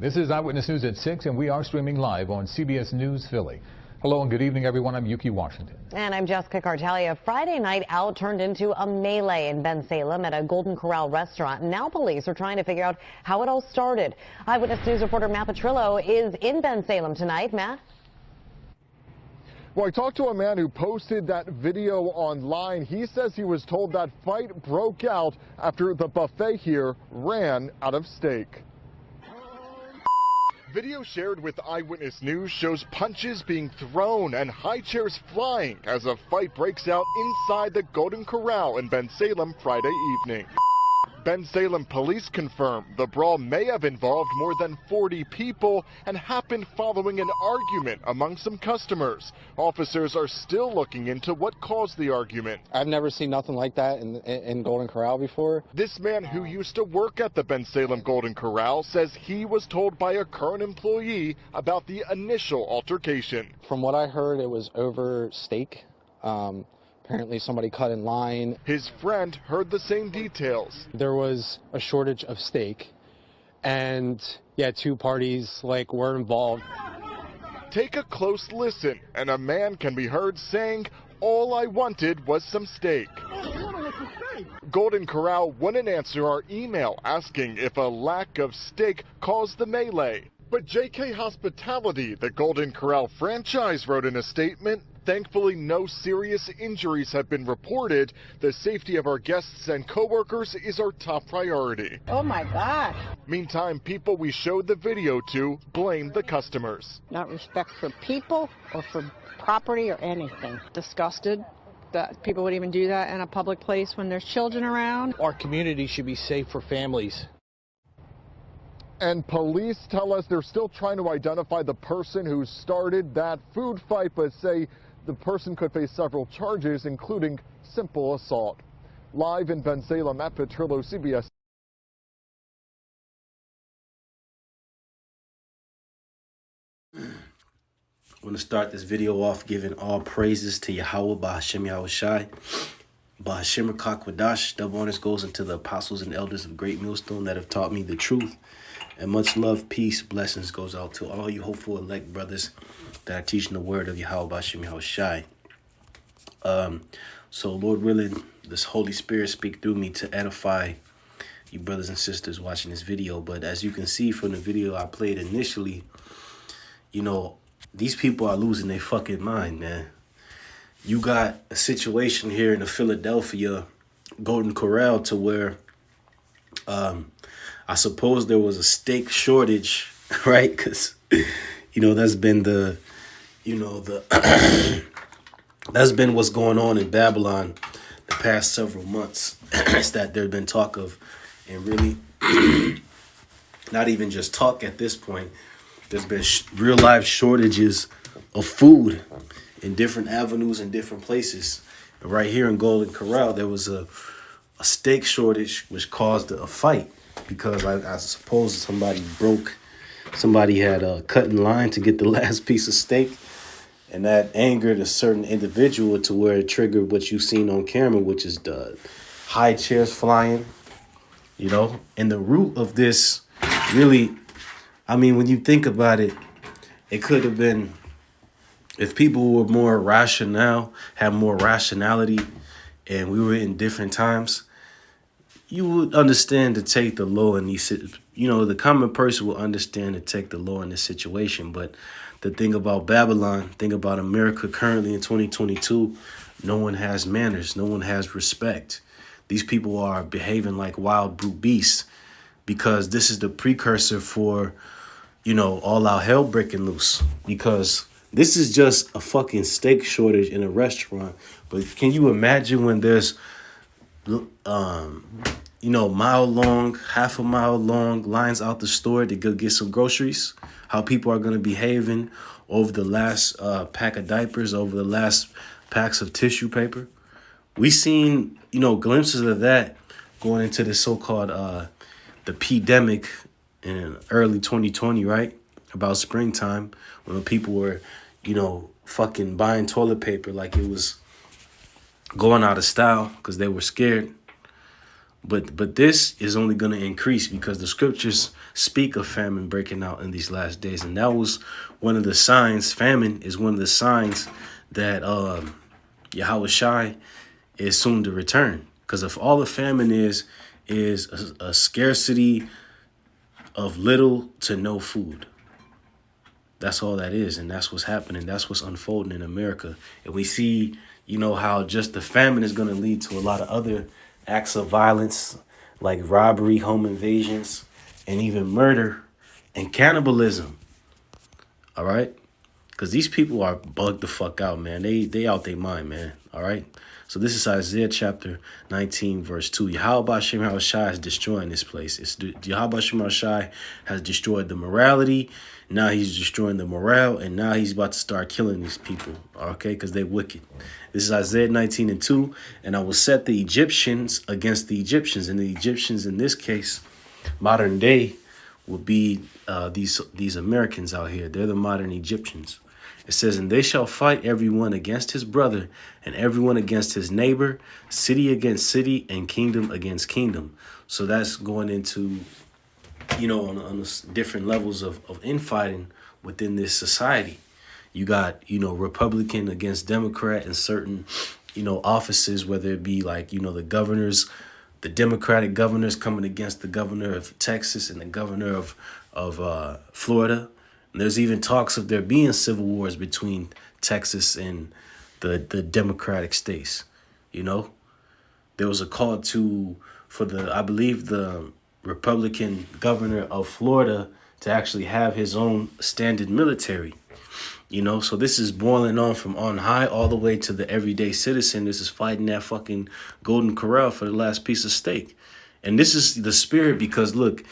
This is Eyewitness News at 6, and we are streaming live on CBS News Philly. Hello and good evening, everyone. I'm Yuki Washington. And I'm Jessica Cartalia. Friday night out turned into a melee in Bensalem at a Golden Corral restaurant. Now police are trying to figure out how it all started. Eyewitness News reporter Matt Petrillo is in Bensalem tonight. Matt? Well, I talked to a man who posted that video online. He says he was told that fight broke out after the buffet here ran out of steak. Video shared with Eyewitness News shows punches being thrown and high chairs flying as a fight breaks out inside the Golden Corral in Bensalem Friday evening. Bensalem police confirm the brawl may have involved more than 40 people and happened following an argument among some customers. Officers are still looking into what caused the argument. I've never seen nothing like that in Golden Corral before. This man who used to work at the Bensalem Golden Corral says he was told by a current employee about the initial altercation. From what I heard, it was over steak. Apparently somebody cut in line. His friend heard the same details. There was a shortage of steak, and yeah, two parties were involved. Take a close listen, and a man can be heard saying, "All I wanted was some steak." Golden Corral wouldn't answer our email asking if a lack of steak caused the melee. But JK Hospitality, the Golden Corral franchise, wrote in a statement, "Thankfully, no serious injuries have been reported. The safety of our guests and coworkers is our top priority." Oh my gosh. Meantime, people we showed the video to blame the customers. Not respect for people or for property or anything. Disgusted that people would even do that in a public place when there's children around. Our community should be safe for families. And police tell us they're still trying to identify the person who started that food fight, but say the person could face several charges, including simple assault. Live in Bensalem, Matt Petrillo, CBS. I want to start this video off giving all praises to Yahweh, Bahashem Yahweh Shai. Bahashem Kakwadash. Double honors goes into the apostles and elders of Great Millstone that have taught me the truth. And much love, peace, blessings goes out to all you hopeful elect brothers that are teaching the word of Yahweh, Bahashem Yahweh Shai. So Lord willing, this Holy Spirit speak through me to edify you brothers and sisters watching this video. But as you can see from the video I played initially, you know, these people are losing their fucking mind, man. You got a situation here in the Philadelphia Golden Corral to where I suppose there was a steak shortage, right? Because, you know, that's been the, you know, that's been what's going on in Babylon the past several months. It's that there's been talk of, and really not even just talk at this point, there's been real life shortages of food in different avenues and different places. And right here in Golden Corral, there was a steak shortage which caused a fight because I suppose somebody had cut in line to get the last piece of steak. And that angered a certain individual to where it triggered what you've seen on camera, which is the high chairs flying, you know. And the root of this really, I mean, when you think about it, it could have been, if people were more rational, had more rationality, and we were in different times, you would understand to take the law in these, you know, the common person will understand to take the law in this situation. But the thing about Babylon, thing about America currently in 2022, no one has manners. No one has respect. These people are behaving like wild brute beasts because this is the precursor for, you know, all our hell breaking loose. Because this is just a fucking steak shortage in a restaurant. But can you imagine when there's, you know, mile long, half a mile long lines out the store to go get some groceries? How people are going to be behaving over the last pack of diapers, over the last packs of tissue paper. We seen, you know, glimpses of that going into the so-called the pandemic in early 2020, right? About springtime, when people were, you know, fucking buying toilet paper like it was going out of style because they were scared. But this is only going to increase because the scriptures speak of famine breaking out in these last days. And that was one of the signs. Famine is one of the signs that Yahweh Shai is soon to return. Because if all the famine is a scarcity of little to no food. That's all that is. And that's what's happening. That's what's unfolding in America. And we see, how just the famine is going to lead to a lot of other acts of violence like robbery, home invasions, and even murder and cannibalism. All right? Because these people are bugged the fuck out, man. They out their mind, man. All right? So this is Isaiah chapter 19, verse 2. Yahweh Shem Shai is destroying this place. Yahweh Shem Shai has destroyed the morality. Now he's destroying the morale, and now he's about to start killing these people, okay, because they're wicked. This is Isaiah 19 and 2, and I will set the Egyptians against the Egyptians, and the Egyptians in this case, modern day, will be these Americans out here. They're the modern Egyptians. It says, and they shall fight everyone against his brother, and everyone against his neighbor, city against city, and kingdom against kingdom. So that's going into, on different levels of infighting within this society. You got, Republican against Democrat in certain, offices, whether it be like, the governors, the Democratic governors coming against the governor of Texas and the governor of Florida. And there's even talks of there being civil wars between Texas and the Democratic states. There was a call for the Republican governor of Florida to actually have his own standard military. So this is boiling on from on high all the way to the everyday citizen. This is fighting that fucking Golden Corral for the last piece of steak. And this is the spirit because look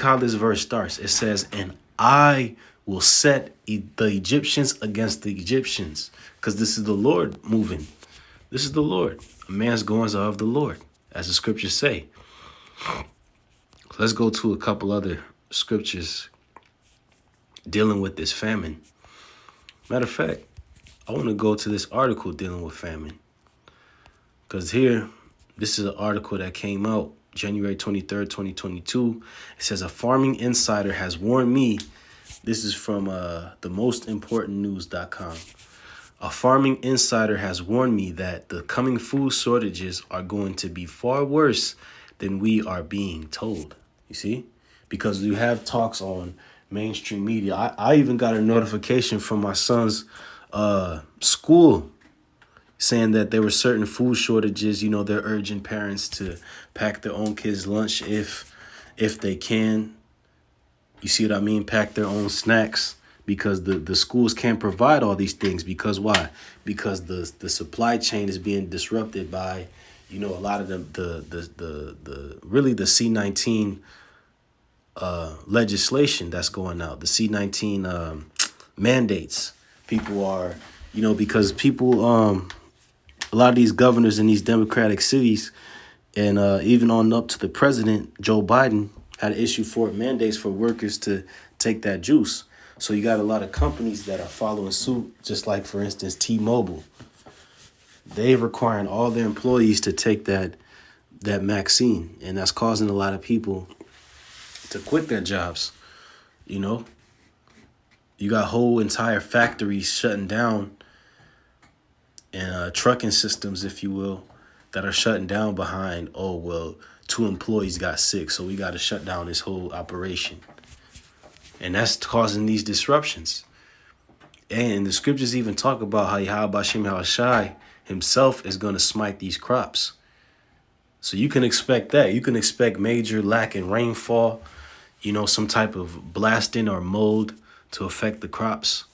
how this verse starts. It says, and I will set the Egyptians against the Egyptians. Because this is the Lord moving. This is the Lord. A man's goings are of the Lord, as the scriptures say. Let's go to a couple other scriptures dealing with this famine. Matter of fact, I want to go to this article dealing with famine. Because this is an article that came out January 23rd, 2022. It says, a farming insider has warned me. This is from themostimportantnews.com. A farming insider has warned me that the coming food shortages are going to be far worse than we are being told. You see? Because you have talks on mainstream media. I even got a notification from my son's school saying that there were certain food shortages. They're urging parents to pack their own kids' lunch if they can. You see what I mean? Pack their own snacks because the schools can't provide all these things. Because why? Because the supply chain is being disrupted by, a lot of the C-19 legislation that's going out. The C-19 mandates. People are, because people, a lot of these governors in these Democratic cities and even on up to the president, Joe Biden, had an issue for mandates for workers to take that juice. So you got a lot of companies that are following suit, just like, for instance, T-Mobile. They're requiring all their employees to take that vaccine, and that's causing a lot of people to quit their jobs. You got whole entire factories shutting down and trucking systems, if you will, that are shutting down behind, 2 employees got sick, so we got to shut down this whole operation. And that's causing these disruptions. And the scriptures even talk about how Yahweh Shem Shai himself is going to smite these crops. So you can expect that. You can expect major lack in rainfall, some type of blasting or mold to affect the crops.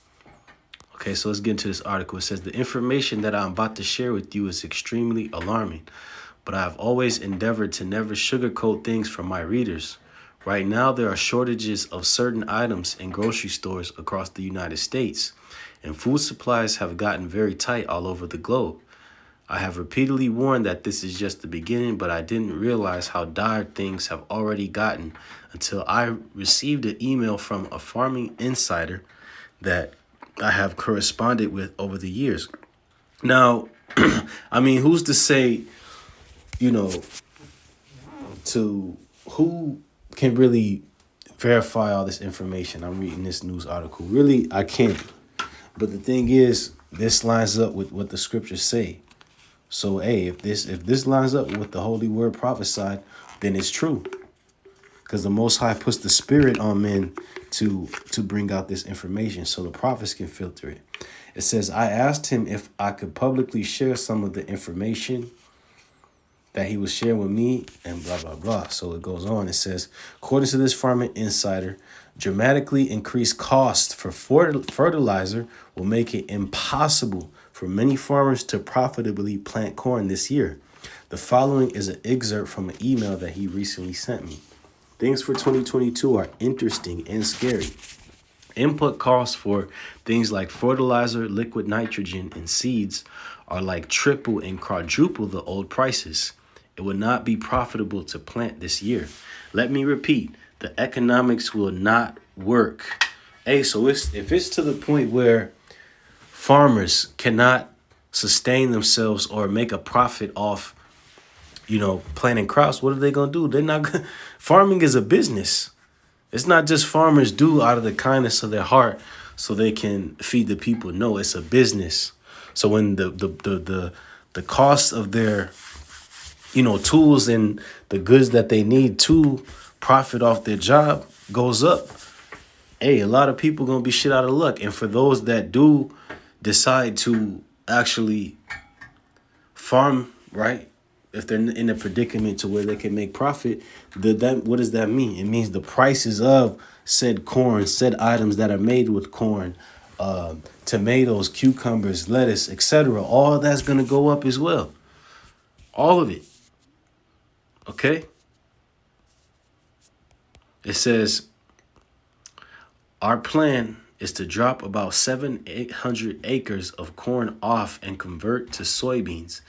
Okay, so let's get into this article. It says, the information that I'm about to share with you is extremely alarming, but I've always endeavored to never sugarcoat things for my readers. Right now, there are shortages of certain items in grocery stores across the United States, and food supplies have gotten very tight all over the globe. I have repeatedly warned that this is just the beginning, but I didn't realize how dire things have already gotten until I received an email from a farming insider that I have corresponded with over the years. Now, who's to say, to who can really verify all this information. I'm reading this news article. Really, I can't. But the thing is, this lines up with what the scriptures say. So, hey, if this lines up with what the Holy Word prophesied, then it's true. Because the Most High puts the Spirit on men to bring out this information so the prophets can filter it. It says, I asked him if I could publicly share some of the information that he was sharing with me and blah, blah, blah. So it goes on. It says, according to this farming insider, dramatically increased costs for fertilizer will make it impossible for many farmers to profitably plant corn this year. The following is an excerpt from an email that he recently sent me. Things for 2022 are interesting and scary. Input costs for things like fertilizer, liquid nitrogen, and seeds are like triple and quadruple the old prices. It will not be profitable to plant this year. Let me repeat, the economics will not work. Hey, so if it's to the point where farmers cannot sustain themselves or make a profit off, planting crops, what are they going to do? They're not gonna, farming is a business. It's not just farmers do out of the kindness of their heart so they can feed the people. No, it's a business. So when the cost of their tools and the goods that they need to profit off their job goes up, hey, a lot of people gonna be shit out of luck. And for those that do decide to actually farm, right, if they're in a predicament to where they can make profit, what does that mean? It means the prices of said corn, said items that are made with corn, tomatoes, cucumbers, lettuce, etc., all that's gonna go up as well. All of it. Okay? It says, our plan is to drop about 800 acres of corn off and convert to soybeans.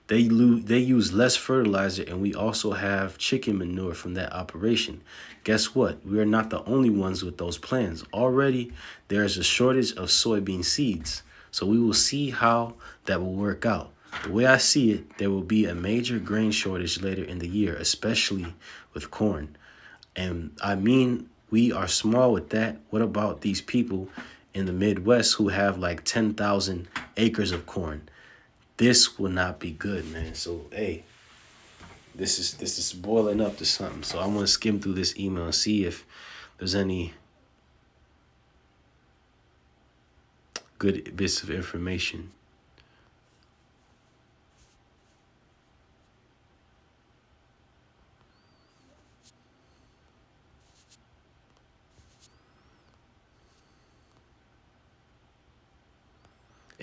They use less fertilizer, and we also have chicken manure from that operation. Guess what? We are not the only ones with those plans. Already, there is a shortage of soybean seeds, so we will see how that will work out. The way I see it, there will be a major grain shortage later in the year, especially with corn. And I mean, we are small with that. What about these people in the Midwest who have like 10,000 acres of corn? This will not be good, man. So, hey, this is boiling up to something. So I want to skim through this email and see if there's any good bits of information.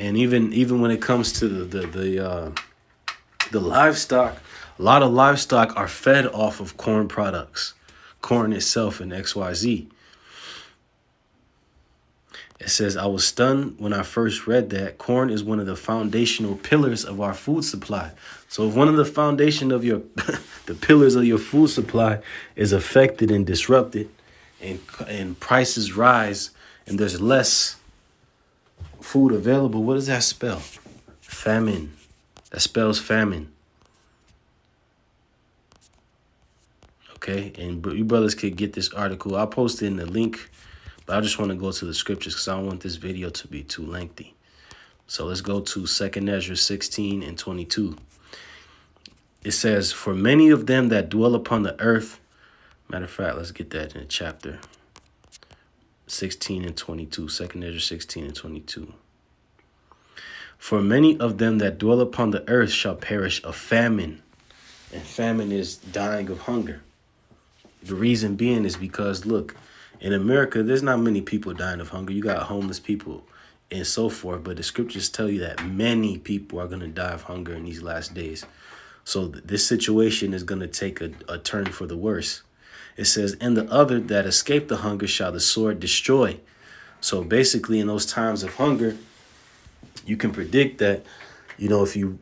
And even when it comes to the livestock, a lot of livestock are fed off of corn products, corn itself and XYZ. It says, I was stunned when I first read that corn is one of the foundational pillars of our food supply. So if one of the foundation of your, the pillars of your food supply is affected and disrupted, and prices rise, and there's less food available, what does that spell? Famine. That spells famine. Okay, and you brothers could get this article. I'll post it in the link, but I just want to go to the scriptures because I don't want this video to be too lengthy. So let's go to 2 Ezra 16 and 22. It says, for many of them that dwell upon the earth, matter of fact, let's get that in chapter 16 and 22, 2 Ezra 16 and 22. For many of them that dwell upon the earth shall perish of famine. And famine is dying of hunger. The reason being is because, look, in America, there's not many people dying of hunger. You got homeless people and so forth. But the scriptures tell you that many people are going to die of hunger in these last days. So this situation is going to take a turn for the worse. It says, and the other that escape the hunger shall the sword destroy. So basically, in those times of hunger, you can predict that, if you,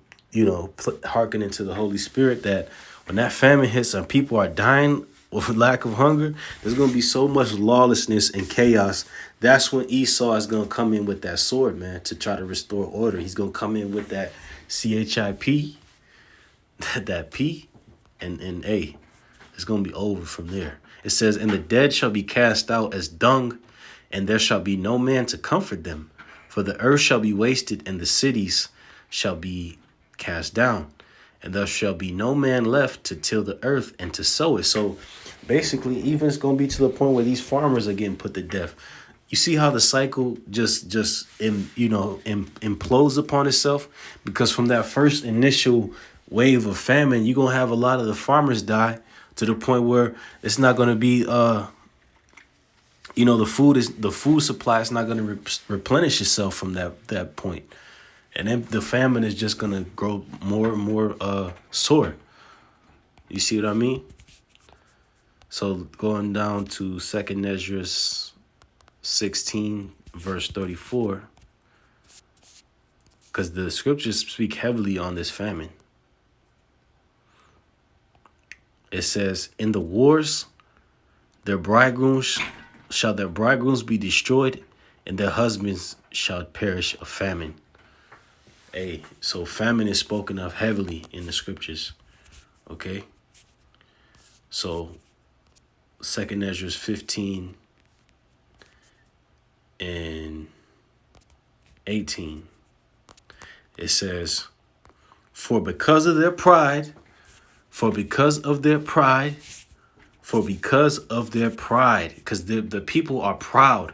hearken into the Holy Spirit, that when that famine hits and people are dying of lack of hunger, there's going to be so much lawlessness and chaos. That's when Esau is going to come in with that sword, man, to try to restore order. He's going to come in with that CHIP, that P, and A. It's going to be over from there. It says, and the dead shall be cast out as dung, and there shall be no man to comfort them. For the earth shall be wasted, and the cities shall be cast down. And there shall be no man left to till the earth and to sow it. So basically, even it's going to be to the point where these farmers are getting put to death. You see how the cycle just implodes upon itself? Because from that first initial wave of famine, you're going to have a lot of the farmers die to the point where it's not going to be, the food supply is not going to replenish itself from that point. And then the famine is just going to grow more and more sore. You see what I mean? So going down to 2 Ezra 16, verse 34, because the scriptures speak heavily on this famine. It says, in the wars, their bridegrooms be destroyed, and their husbands shall perish of famine. Hey, so famine is spoken of heavily in the scriptures. Okay? So 2 Ezra 15 and 18. It says, for because of their pride, because the people are proud.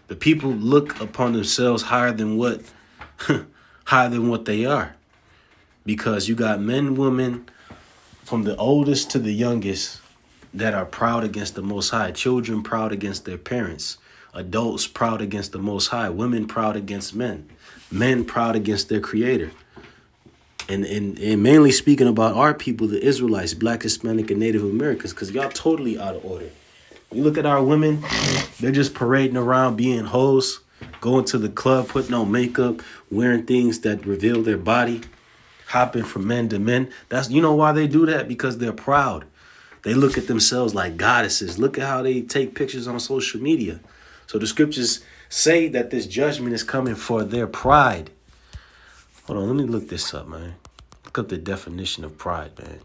The people look upon themselves higher than what they are. Because you got men, women, from the oldest to the youngest, that are proud against the Most High. Children proud against their parents. Adults proud against the Most High. Women proud against men. Men proud against their Creator. And mainly speaking about our people, the Israelites, Black, Hispanic, and Native Americans, because y'all totally out of order. You look at our women, they're just parading around being hoes, going to the club, putting on makeup, wearing things that reveal their body, hopping from men to men. You know why they do that? Because they're proud. They look at themselves like goddesses. Look at how they take pictures on social media. So the scriptures say that this judgment is coming for their pride. Hold on, let me look this up, man. Look up the definition of pride, man.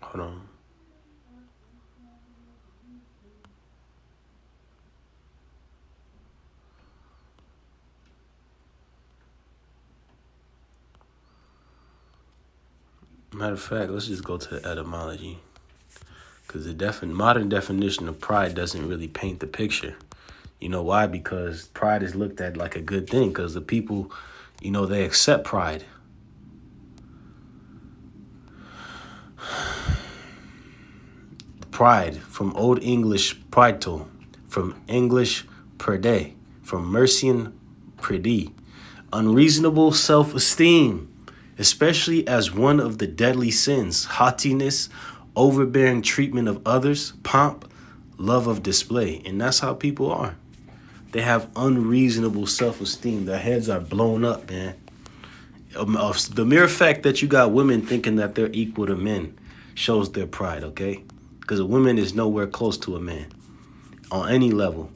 Hold on. Matter of fact, let's just go to the etymology. Because the modern definition of pride doesn't really paint the picture. You know why? Because pride is looked at like a good thing. Because the people, they accept pride. Pride, from Old English pridto, from English perde, from Mercian predi. Unreasonable self-esteem, especially as one of the deadly sins. Haughtiness, overbearing treatment of others, pomp, love of display. And that's how people are. They have unreasonable self-esteem. Their heads are blown up, man. The mere fact that you got women thinking that they're equal to men shows their pride, okay? Because a woman is nowhere close to a man on any level.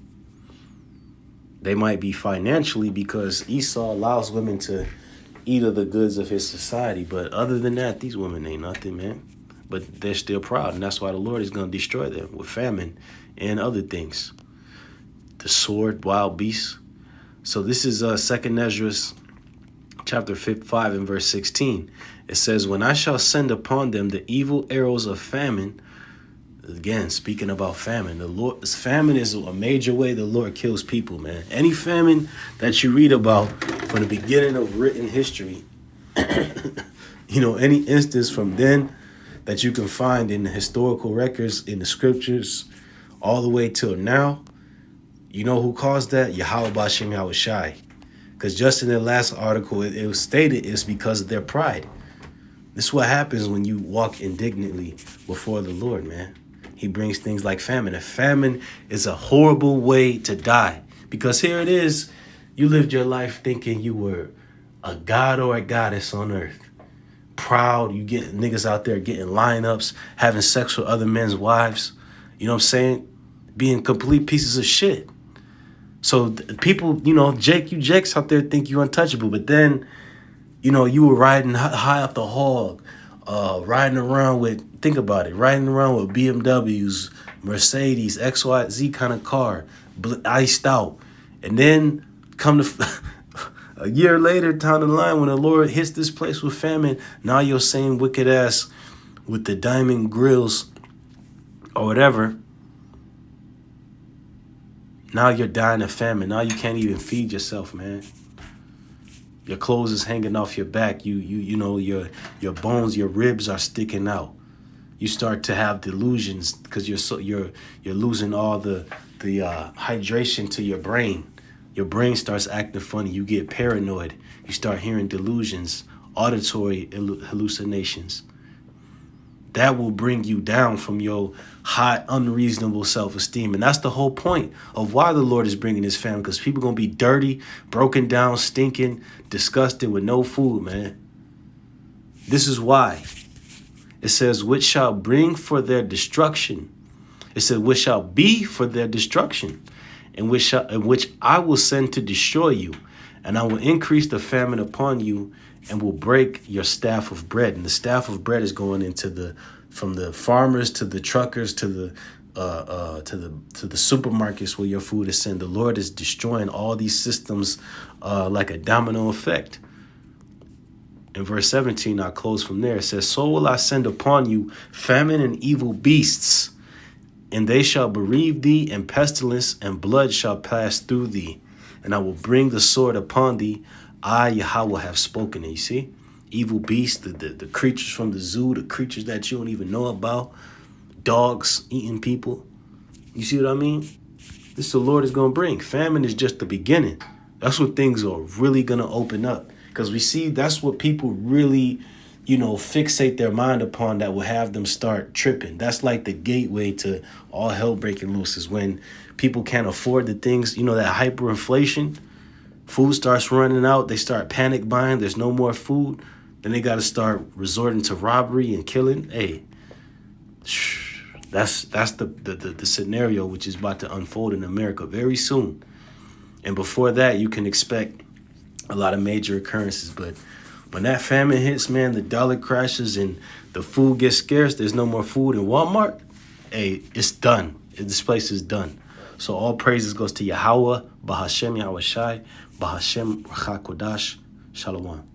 They might be financially, because Esau allows women to eat of the goods of his society. But other than that, these women ain't nothing, man. But they're still proud, and that's why the Lord is going to destroy them with famine and other things. The sword, wild beasts. So this is 2 Ezra chapter 5 and verse 16. It says, when I shall send upon them the evil arrows of famine. Again, speaking about famine, famine is a major way the Lord kills people, man. Any famine that you read about from the beginning of written history, any instance from then that you can find in the historical records, in the scriptures, all the way till now, you know who caused that? Yahweh Bashem Yahushai. Because just in the last article, it was stated it's because of their pride. This is what happens when you walk indignantly before the Lord, man. He brings things like famine. A famine is a horrible way to die. Because here it is, you lived your life thinking you were a god or a goddess on earth. Proud, you get niggas out there getting lineups, having sex with other men's wives. You know what I'm saying? Being complete pieces of shit. So people, Jakes out there think you untouchable. But then, You know, you were riding high up the hog, riding around with, think about it, riding around with BMWs, Mercedes, XYZ kind of car, iced out. And then come to a year later down the line when the Lord hits this place with famine, now you're saying wicked ass with the diamond grills or whatever. Now you're dying of famine. Now you can't even feed yourself, man. Your clothes is hanging off your back. You know, your bones, your ribs are sticking out. You start to have delusions because you're losing all the hydration to your brain. Your brain starts acting funny. You get paranoid. You start hearing delusions, auditory hallucinations. That will bring you down from your high, unreasonable self-esteem. And that's the whole point of why the Lord is bringing his family, because people going to be dirty, broken down, stinking, disgusted with no food, man. This is why. It says, which shall bring for their destruction. It said, which shall be for their destruction, and which I will send to destroy you. And I will increase the famine upon you, and will break your staff of bread. And the staff of bread is going into from the farmers to the truckers to the supermarkets where your food is sent. The Lord is destroying all these systems like a domino effect. In verse 17, I'll close from there. It says, so will I send upon you famine and evil beasts, and they shall bereave thee, and pestilence and blood shall pass through thee. And I will bring the sword upon thee. I, Yahweh, have spoken it. You see? Evil beasts, the creatures from the zoo, the creatures that you don't even know about. Dogs eating people. You see what I mean? This the Lord is going to bring. Famine is just the beginning. That's when things are really going to open up. Because we see that's what people really, you know, fixate their mind upon that will have them start tripping. That's like the gateway to all hell breaking loose is when people can't afford the things, you know, that hyperinflation. Food starts running out. They start panic buying. There's no more food. Then they got to start resorting to robbery and killing. Hey, that's the scenario which is about to unfold in America very soon. And before that, you can expect a lot of major occurrences. But when that famine hits, man, the dollar crashes and the food gets scarce. There's no more food in Walmart. Hey, it's done. This place is done. So all praises goes to Yahweh, Bahashem Yahweh Shai, Bahashem Rachakodash, Shalom.